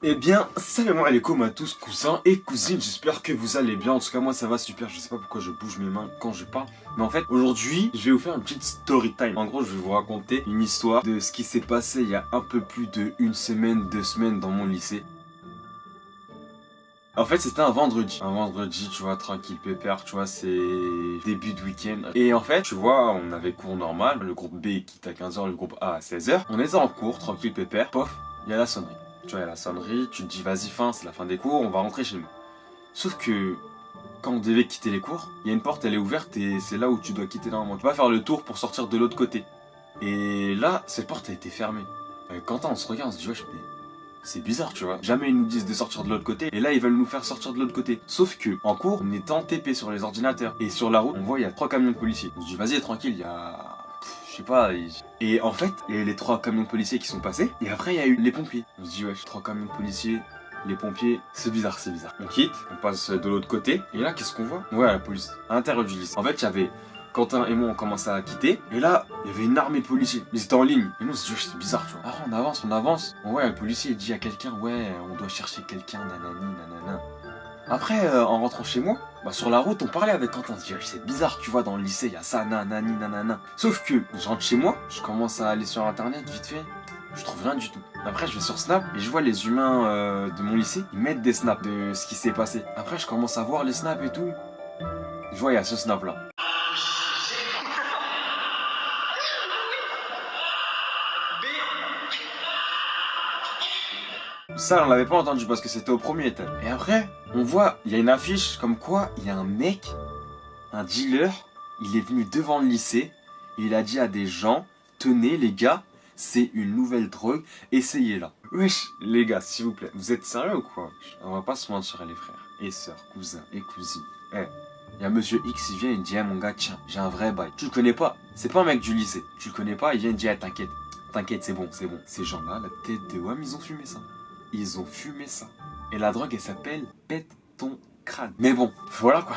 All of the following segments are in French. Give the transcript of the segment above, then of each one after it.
Eh bien, salam alaikum à tous cousins et cousines, j'espère que vous allez bien. En tout cas moi ça va super, je sais pas pourquoi je bouge mes mains quand je parle. Mais en fait, aujourd'hui, je vais vous faire une petite story time. En gros, je vais vous raconter une histoire de ce qui s'est passé il y a un peu plus de 1 semaine, 2 semaines dans mon lycée. En fait, c'était un vendredi, tu vois, tranquille, pépère, tu vois, c'est début de week-end. Et en fait, tu vois, on avait cours normal, le groupe B quitte à 15h, le groupe A à 16h. On était en cours, tranquille, pépère, pof, il y a la sonnerie. Tu vois, il y a la sonnerie, tu te dis, vas-y, fin, c'est la fin des cours, on va rentrer chez nous. Sauf que, quand on devait quitter les cours, il y a une porte, elle est ouverte et c'est là où tu dois quitter normalement. Tu vas faire le tour pour sortir de l'autre côté. Et là, cette porte a été fermée. Quentin, on se regarde, on se dit, wesh, mais c'est bizarre, tu vois. Jamais ils nous disent de sortir de l'autre côté. Et là, ils veulent nous faire sortir de l'autre côté. Sauf que, en cours, on est en TP sur les ordinateurs. Et sur la route, on voit, il y a 3 camions de policiers. On se dit, vas-y, tranquille, il y a... je sais pas. Et en fait, il y a eu les 3 camions de policiers qui sont passés. Et après, il y a eu les pompiers. On se dit, wesh, 3 camions de policiers, les pompiers, c'est bizarre, c'est bizarre. On quitte, on passe de l'autre côté. Et là, qu'est-ce qu'on voit? On voit la police à l'intérieur du lycée. En fait, il y avait... Quentin et moi on commençait à quitter, et là, il y avait une armée de policiers. Ils étaient en ligne. Et nous, on se dit, c'est bizarre, tu vois. Ah, on avance. Ouais, le policier, il dit à quelqu'un, ouais, on doit chercher quelqu'un, nanani, nanana. Après, en rentrant chez moi, bah, sur la route, on parlait avec Quentin. On se dit, c'est bizarre, tu vois, dans le lycée, il y a ça, nanani, nanana. Sauf que, je rentre chez moi, je commence à aller sur internet, vite fait. Je trouve rien du tout. Après, je vais sur Snap et je vois les humains de mon lycée, ils mettent des snaps de ce qui s'est passé. Après, je commence à voir les snaps et tout. Je vois, il y a ce snap là. Ça, on l'avait pas entendu parce que c'était au premier étage. Et après, on voit, il y a une affiche comme quoi il y a un mec, un dealer, il est venu devant le lycée et il a dit à des gens, tenez les gars, c'est une nouvelle drogue, essayez-la. Wesh, les gars, s'il vous plaît, vous êtes sérieux ou quoi? On va pas se mentir les frères et sœurs, cousins et cousines. Il y a monsieur X, il vient, il dit, mon gars, tiens, j'ai un vrai bail. Tu le connais pas, c'est pas un mec du lycée. Tu le connais pas, il vient, il dit, t'inquiète, c'est bon. Ces gens-là, la tête de WAM, ils ont fumé ça. Ils ont fumé ça. Et la drogue, elle s'appelle pète ton crâne. Mais bon, voilà quoi.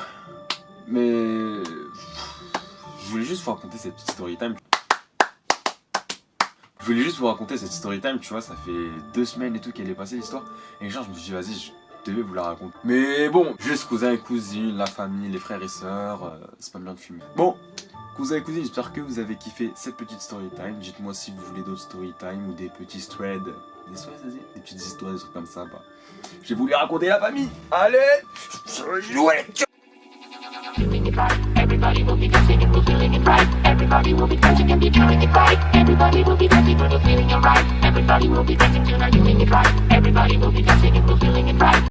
Mais... je voulais juste vous raconter cette petite story time. Tu vois, ça fait 2 semaines et tout qu'elle est passée l'histoire. Et genre, je me suis dit, vas-y, je devais vous la raconter. Mais bon, juste cousins et cousines, la famille, les frères et sœurs, c'est pas bien de fumer. Bon, cousins et cousines, j'espère que vous avez kiffé cette petite story time. Dites-moi si vous voulez d'autres story time ou des petits threads. Des petites histoires, des trucs comme ça, bah. Je vais vous les raconter la famille. Allez, jouez. Everybody will be dancing and we're feeling it right. Everybody will be dancing and be doing it right. Everybody will be dancing when we're feeling it right. Everybody will be dancing tonight, doing it right. Everybody will be dancing and we're feeling it right.